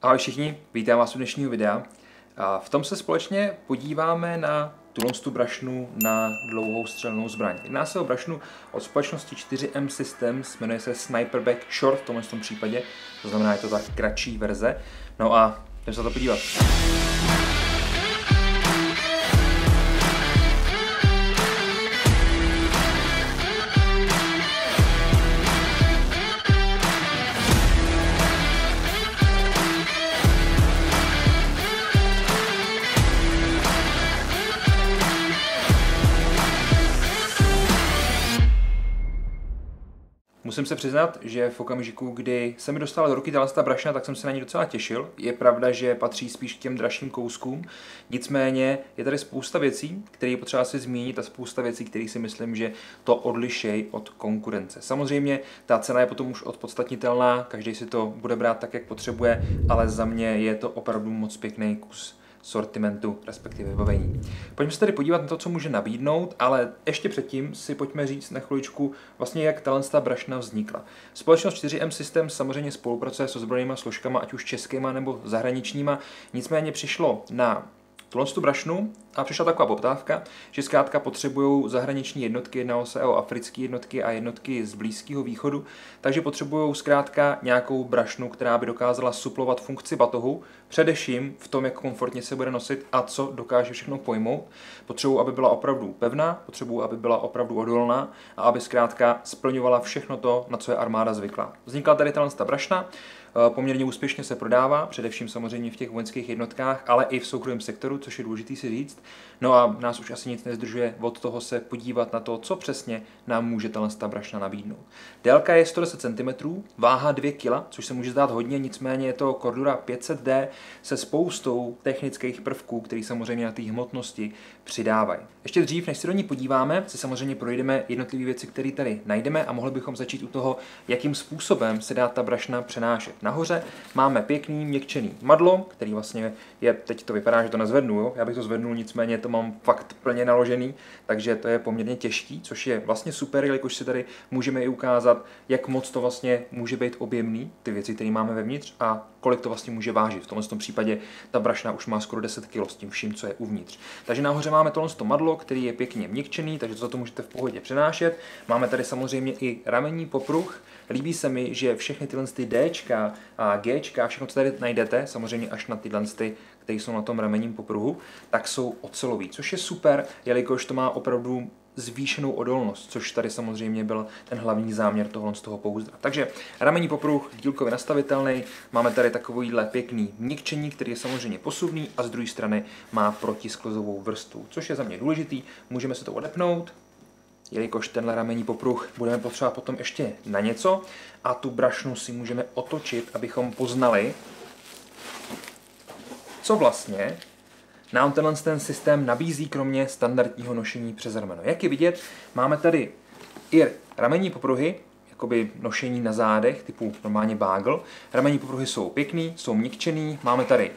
Ahoj všichni, vítám vás u dnešního videa. V tom se společně podíváme na tu brašnu na dlouhou střelnou zbraň. Jedná se o brašnu od společnosti 4M Systems, jmenuje se Sniperback Short v tomhle případě, to znamená, je to ta kratší verze. No a jdeme se to podívat. Musím se přiznat, že v okamžiku, kdy se mi dostala do ruky ta brašna, tak jsem se na ní docela těšil. Je pravda, že patří spíš k těm dražším kouskům, nicméně je tady spousta věcí, které je potřeba si zmínit a spousta věcí, které si myslím, že to odlišej od konkurence. Samozřejmě ta cena je potom už odpodstatnitelná, každý si to bude brát tak, jak potřebuje, ale za mě je to opravdu moc pěkný kus sortimentu, respektive vybavení. Pojďme se tedy podívat na to, co může nabídnout, ale ještě předtím si pojďme říct na chviličku vlastně, jak ta brašna vznikla. Společnost 4M Systems samozřejmě spolupracuje s ozbrojenými složkami, ať už českýma nebo zahraničníma, nicméně přišlo na tu brašnu a přišla taková poptávka, že zkrátka potřebují zahraniční jednotky, jednalo se o africké jednotky a jednotky z Blízkého východu, takže potřebují zkrátka nějakou brašnu, která by dokázala suplovat funkci batohu, především v tom, jak komfortně se bude nosit a co dokáže všechno pojmout. Potřebují, aby byla opravdu pevná, potřebují, aby byla opravdu odolná a aby zkrátka splňovala všechno to, na co je armáda zvyklá. Vznikla tady ta brašna, poměrně úspěšně se prodává, především samozřejmě v těch vojenských jednotkách, ale i v soukromém sektoru, což je důležité si říct. No a nás už asi nic nezdržuje od toho se podívat na to, co přesně nám může ta brašna nabídnout. Délka je 110 cm, váha 2 kg, což se může zdát hodně, nicméně je to Cordura 500D se spoustou technických prvků, které samozřejmě na té hmotnosti přidávají. Ještě dřív, než se do ní podíváme, si samozřejmě projdeme jednotlivé věci, které tady najdeme a mohli bychom začít u toho, jakým způsobem se dá ta brašna přenášet. Nahoře máme pěkný měkčený madlo, který vlastně je, teď to vypadá, že to nezvednu, jo? Já bych to zvednul, nicméně to mám fakt plně naložený, takže to je poměrně těžký, což je vlastně super, jelikož si tady můžeme i ukázat, jak moc to vlastně může být objemný, ty věci, které máme vevnitř a kolik to vlastně může vážit. V tomto případě ta brašna už má skoro 10 kg s tím vším, co je uvnitř. Takže nahoře máme tohle madlo, který je pěkně měkčený, takže to můžete v pohodě přenášet. Máme tady samozřejmě i ramenní popruh. Líbí se mi, že všechny tyhle Dčka a Gčka, všechno, co tady najdete, samozřejmě až na tyhle, které jsou na tom ramenním popruhu, tak jsou ocelový, což je super, jelikož to má opravdu zvýšenou odolnost, což tady samozřejmě byl ten hlavní záměr z toho pouzdra. Takže ramenní popruh dílkově nastavitelný, máme tady takovýhle pěkný měkčení, který je samozřejmě posuvný a z druhé strany má protisklizovou vrstvu, což je za mě důležitý, můžeme se to odepnout, jelikož tenhle ramenní popruh budeme potřebovat potom ještě na něco a tu brašnu si můžeme otočit, abychom poznali, co vlastně nám ten systém nabízí kromě standardního nošení přes rameno. Jak je vidět, máme tady i ramenní popruhy, jakoby nošení na zádech, typu normálně bágl. Ramenní popruhy jsou pěkný, jsou měkčený, máme tady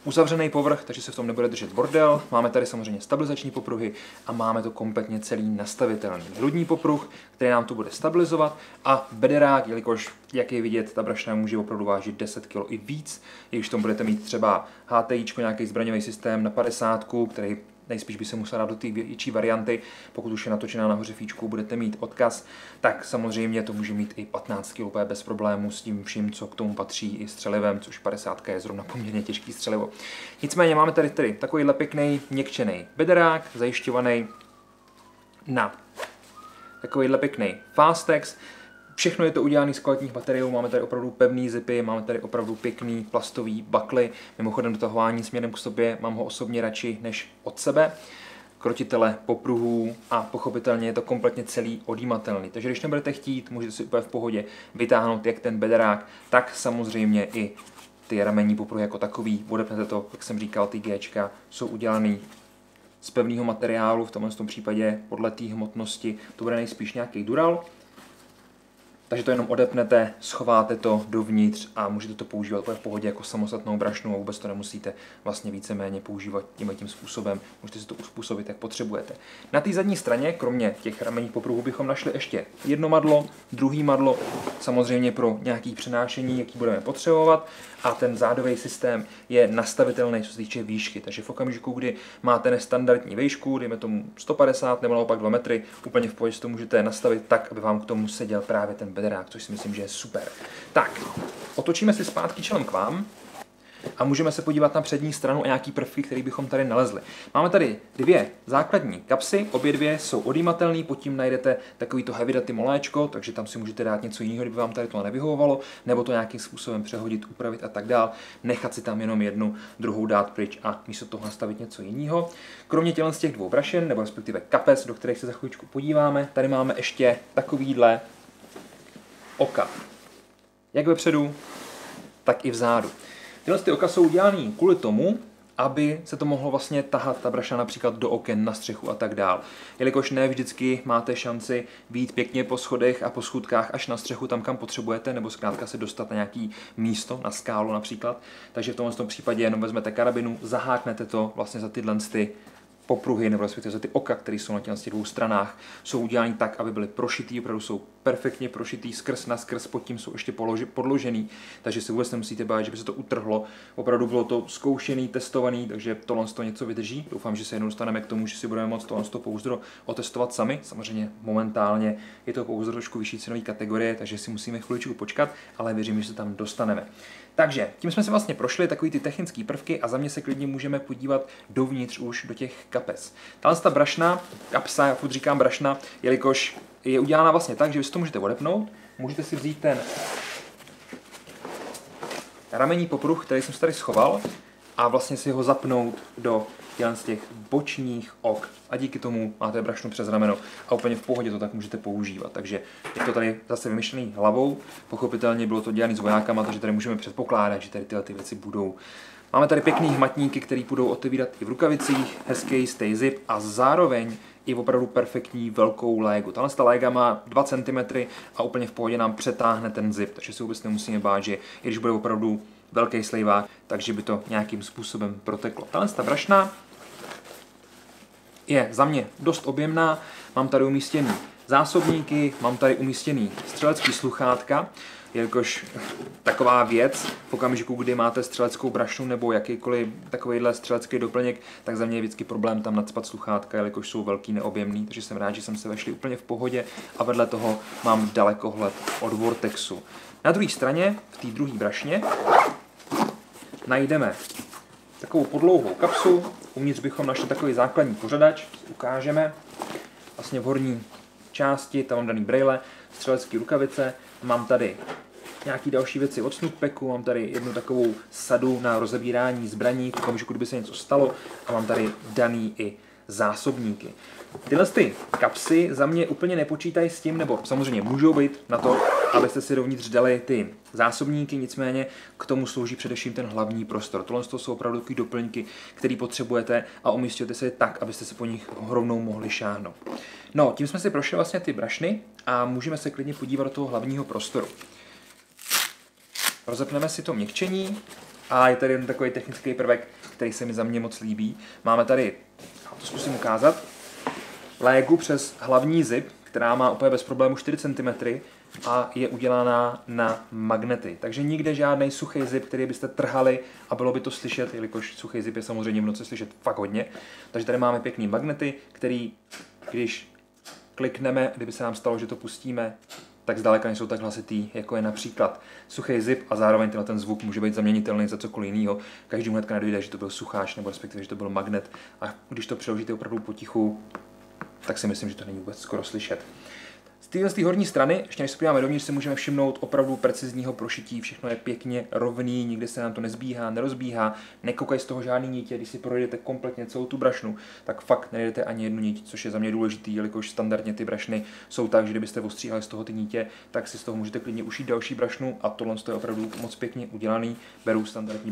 uzavřený povrch, takže se v tom nebude držet bordel. Máme tady samozřejmě stabilizační popruhy a máme to kompletně celý nastavitelný. Hrudní popruh, který nám to bude stabilizovat a bederák, jelikož, jak je vidět, ta brašna může opravdu vážit 10 kg i víc. Když tom budete mít třeba HTIčko, nějaký zbraňový systém na 50, který nejspíš by se musel dát do té větší varianty, pokud už je natočená nahoře fíčku, budete mít odkaz, tak samozřejmě to může mít i 15 kg bez problémů s tím vším, co k tomu patří i střelivem, což 50 je zrovna poměrně těžký střelivo. Nicméně máme tady takovýhle pěkný měkčený bederák, zajišťovaný na takovýhle pěkný Fastex. Všechno je to udělané z kvalitních materiálů, máme tady opravdu pevný zipy, máme tady opravdu pěkný plastový bakly, mimochodem dotahování směrem k sobě mám ho osobně radši než od sebe, krotitele popruhů a pochopitelně je to kompletně celý odjímatelný. Takže když nebudete chtít, můžete si úplně v pohodě vytáhnout jak ten bederák, tak samozřejmě i ty ramenní popruhy jako takový, odepnete to, jak jsem říkal, ty Gčka jsou udělaný z pevného materiálu, v tomhle případě podle té hmotnosti to bude nejspíš nějaký dural. Takže to jenom odepnete, schováte to dovnitř a můžete to používat v pohodě jako samostatnou brašnu a vůbec to nemusíte vlastně víceméně používat tím způsobem. Můžete si to uspůsobit, jak potřebujete. Na té zadní straně, kromě těch ramenních popruhů, bychom našli ještě jedno madlo, druhý madlo, samozřejmě pro nějaké přenášení, jaký budeme potřebovat. A ten zádový systém je nastavitelný, co se týče výšky. Takže v okamžiku, kdy máte nestandardní výšku, dejme tomu 150 nebo naopak 2 metry, úplně v pohodě to můžete nastavit tak, aby vám k tomu seděl právě ten bedrák, což si myslím, že je super. Tak, otočíme si zpátky čelem k vám a můžeme se podívat na přední stranu a nějaký prvky, který bychom tady nalezli. Máme tady dvě základní kapsy, obě dvě jsou odjímatelné, pod tím najdete takovýto heavy moléčko, takže tam si můžete dát něco jiného, kdyby vám tady to nevyhovovalo, nebo to nějakým způsobem přehodit, upravit a tak dál, nechat si tam jenom jednu, druhou dát pryč a místo toho nastavit něco jiného. Kromě z těch dvou brašen, nebo respektive kapes, do kterých se za chvíličku podíváme, tady máme ještě takovýhle oka. Jak vepředu, tak i vzadu. Tyhle ty oka jsou udělané kvůli tomu, aby se to mohlo vlastně tahat ta brašna například do oken, na střechu a tak dál. Jelikož ne vždycky máte šanci být pěkně po schodech a po schůdkách až na střechu tam, kam potřebujete, nebo zkrátka se dostat na nějaký místo, na skálu například. Takže v tomhle případě jenom vezmete karabinu, zaháknete to vlastně za tyhle ty popruhy, nebo respektive za ty oka, které jsou na těch dvou stranách, jsou udělány tak, aby byly prošitý, opravdu jsou perfektně prošitý skrz na skrz, pod tím jsou ještě podložený, takže si vůbec nemusíte bát, že by se to utrhlo. Opravdu bylo to zkoušený, testovaný, takže tohle to něco vydrží. Doufám, že se jednou dostaneme k tomu, že si budeme moct tohle pouzdro otestovat sami. Samozřejmě momentálně je to pouzdro trošku vyšší cenové kategorie, takže si musíme chviličku počkat, ale věřím, že se tam dostaneme. Takže tím jsme se vlastně prošli takový ty technické prvky a za mě se klidně můžeme podívat dovnitř už do těch kapes. Ta brašna, kapsa, já furt říkám brašna, jelikož je udělána vlastně tak, že vy si to můžete odepnout, můžete si vzít ten ramenní popruh, který jsem si tady schoval, a vlastně si ho zapnout do z těch bočních ok a díky tomu máte brašnu přes rameno a úplně v pohodě to tak můžete používat. Takže je to tady zase vymyšlený hlavou, pochopitelně bylo to dělané s vojákama, takže tady můžeme předpokládat, že tady tyhle ty věci budou. Máme tady pěkný hmatníky, které budou otevírat i v rukavicích, hezký stay zip a zároveň i opravdu perfektní velkou légu. Tahle léga má 2 cm a úplně v pohodě nám přetáhne ten zip, takže si vůbec nemusíme bát, že i když bude opravdu velký slejvák, takže by to nějakým způsobem proteklo. Tahle brašna je za mě dost objemná, mám tady umístěný zásobníky, mám tady umístěný střelecký sluchátka, jelikož taková věc, v okamžiku, kdy máte střeleckou brašnu nebo jakýkoliv takovýhle střelecký doplněk, tak za mě je vždycky problém tam nacpat sluchátka, jelikož jsou velký, neobjemný, takže jsem rád, že jsem se vešli úplně v pohodě a vedle toho mám dalekohled od Vortexu. Na druhé straně, v té druhé brašně, najdeme takovou podlouhou kapsu, uvnitř bychom našli takový základní pořadač, ukážeme, vlastně v horní části, tam mám daný brejle, střelecké rukavice, mám tady nějaké další věci od Snookpacku, mám tady jednu takovou sadu na rozebírání zbraní, v okamžiku, kdyby se něco stalo, a mám tady daný i zásobníky. Tyhle ty kapsy za mě úplně nepočítají s tím, nebo samozřejmě můžou být na to, abyste si dovnitř dali ty zásobníky, nicméně k tomu slouží především ten hlavní prostor. Tohle jsou opravdu takové doplňky, které potřebujete a umístíte se je tak, abyste se po nich rovnou mohli šáhnout. No, tím jsme si prošli vlastně ty brašny a můžeme se klidně podívat do toho hlavního prostoru. Rozepneme si to měkčení a je tady jeden takový technický prvek, který se mi za mě moc líbí. Máme tady, to zkusím ukázat, légu přes hlavní zip, která má úplně bez problému 4 cm a je udělaná na magnety. Takže nikde žádný suchý zip, který byste trhali a bylo by to slyšet, jelikož suchý zip je samozřejmě v noci slyšet fakt hodně. Takže tady máme pěkný magnety, který, když klikneme, kdyby se nám stalo, že to pustíme, tak zdaleka nejsou tak hlasitý, jako je například suchý zip a zároveň ten zvuk může být zaměnitelný za cokoliv jiného. Každý hnedka nedojde, že to byl sucháč nebo respektive, že to byl magnet a když to přeložíte opravdu potichu, tak si myslím, že to není vůbec skoro slyšet. Z té horní strany, ještě než se podíváme dovnitř, si můžeme všimnout opravdu precizního prošití, všechno je pěkně rovný, nikde se nám to nezbíhá, nerozbíhá, nekoukají z toho žádný nitě, když si projdete kompletně celou tu brašnu, tak fakt nejdete ani jednu nit, což je za mě důležitý, jelikož standardně ty brašny jsou tak, že kdybyste ostříhali z toho ty nitě, tak si z toho můžete klidně ušít další brašnu a tohle je opravdu moc pěkně udělaný. Beru standardní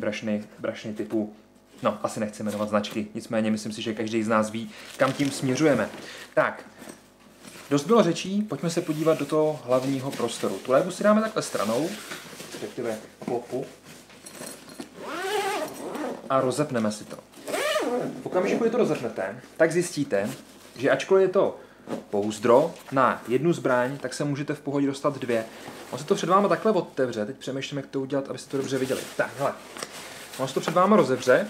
brašny typu, no, asi nechci jmenovat značky, nicméně myslím si, že každý z nás ví, kam tím směřujeme. Tak, Dost bylo řečí, pojďme se podívat do toho hlavního prostoru. Tu lébu si dáme takhle stranou, respektive klopu, a rozepneme si to. V okamžiku, kdy to rozepnete, tak zjistíte, že ačkoliv je to pouzdro na jednu zbraň, tak se můžete v pohodě dostat dvě. On se to před váma takhle otevře, teď přemýšlím, jak to udělat, abyste to dobře viděli. Tak, hele. On se to před váma rozevře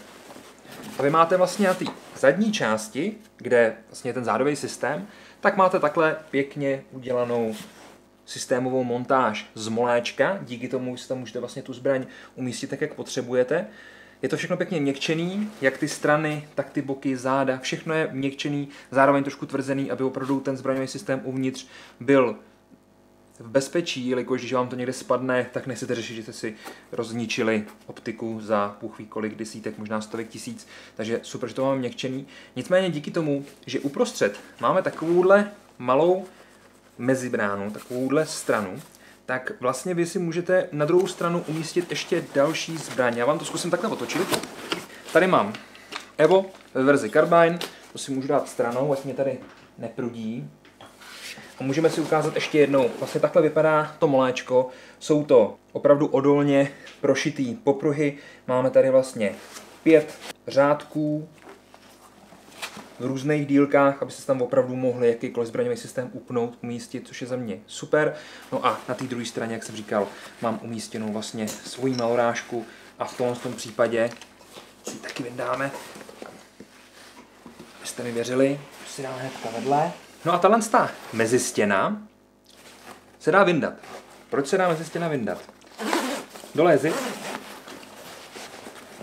a vy máte vlastně na té zadní části, kde vlastně je ten zádový systém, tak máte takhle pěkně udělanou systémovou montáž z moléčka, díky tomu si tam můžete vlastně tu zbraň umístit tak, jak potřebujete. Je to všechno pěkně měkčený, jak ty strany, tak ty boky, záda, všechno je měkčený, zároveň trošku tvrzený, aby opravdu ten zbraňový systém uvnitř byl v bezpečí, jelikož když vám to někde spadne, tak nechcete řešit, že jste si rozničili optiku za bůh ví kolik desítek, možná stovek tisíc, takže super, že to máme měkčený. Nicméně díky tomu, že uprostřed máme takovouhle malou mezibránu, takovouhle stranu, tak vlastně vy si můžete na druhou stranu umístit ještě další zbraň. Já vám to zkusím takhle otočit. Tady mám Evo ve verzi Carbine, to si můžu dát stranou, ať mě tady neprudí. A můžeme si ukázat ještě jednou, vlastně takhle vypadá to moléčko. Jsou to opravdu odolně prošitý popruhy. Máme tady vlastně 5 řádků v různých dílkách, aby se tam opravdu mohli jakýkoliv zbraňový systém upnout, umístit, což je za mě super. No a na té druhé straně, jak jsem říkal, mám umístěnou vlastně svoji malorážku a v tom případě si taky vyndáme, abyste mi věřili, že si dáme hnedka vedle. No a tahle mezistěna se dá vyndat. Proč se dá mezistěna vyndat? Dolézit,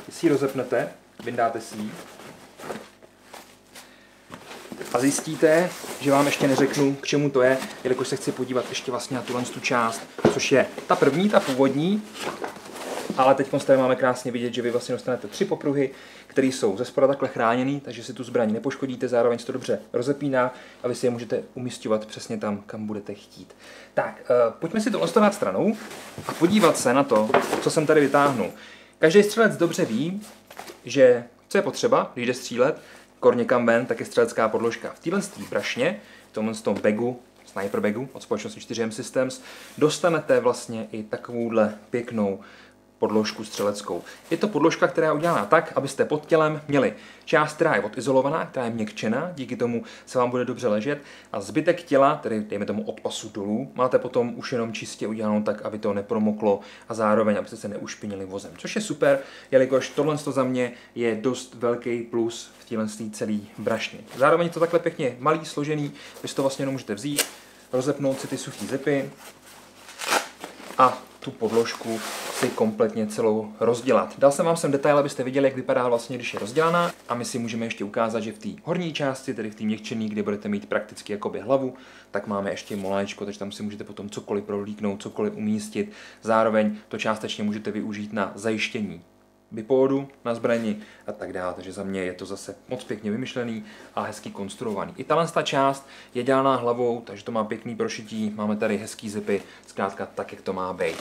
když si ji rozepnete, vyndáte si ji a zjistíte, že vám ještě neřeknu, k čemu to je, jelikož se chci podívat ještě vlastně na tu část, což je ta první, ta původní, ale teď tady máme krásně vidět, že vy vlastně dostanete 3 popruhy, které jsou ze spoda takhle chráněný, takže si tu zbraň nepoškodíte, zároveň se to dobře rozepíná a vy si je můžete umísťovat přesně tam, kam budete chtít. Tak, pojďme si to ostovat stranou a podívat se na to, co jsem tady vytáhnul. Každý střelec dobře ví, že co je potřeba, když jde střílet, kor někam ven, tak je střelecká podložka. V téhle brašně, v tomhle bagu, sniper bagu od společnosti 4M Systems, dostanete vlastně i takovouhle pěknou podložku střeleckou. Je to podložka, která je udělána tak, abyste pod tělem měli část, která je odizolovaná, která je měkčená, díky tomu se vám bude dobře ležet a zbytek těla, tedy dejme tomu od pasu dolů, máte potom už jenom čistě udělanou tak, aby to nepromoklo a zároveň, abyste se neušpinili vozem. Což je super, jelikož tohle za mě je dost velký plus v téhle celé brašně. Zároveň je to takhle pěkně malý, složený, vy si to vlastně jenom můžete vzít, rozepnout si ty suchý zipy a tu podložku si kompletně celou rozdělat. Dal jsem vám sem detail, abyste viděli, jak vypadá vlastně, když je rozdělaná a my si můžeme ještě ukázat, že v té horní části, tedy v té měkčený, kde budete mít prakticky jakoby hlavu, tak máme ještě moléčko, takže tam si můžete potom cokoliv prolíknout, cokoliv umístit. Zároveň to částečně můžete využít na zajištění bipódu na zbrani a tak dále. Takže za mě je to zase moc pěkně vymyšlený a hezky konstruovaný. I tato část je dělaná hlavou, takže to má pěkný prošití, máme tady hezký zipy, zkrátka tak, jak to má být.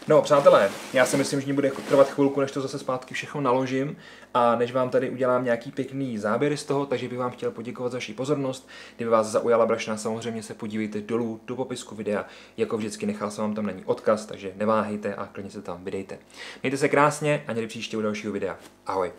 No, přátelé, já si myslím, že mi bude trvat chvilku, než to zase zpátky všechno naložím a než vám tady udělám nějaký pěkný záběry z toho, takže bych vám chtěl poděkovat za vaši pozornost. Kdyby vás zaujala brašna, samozřejmě se podívejte dolů do popisku videa. Jako vždycky nechal jsem vám tam na ní odkaz, takže neváhejte a klidně se tam vydejte. Mějte se krásně a někdy příště u dalšího videa. Ahoj.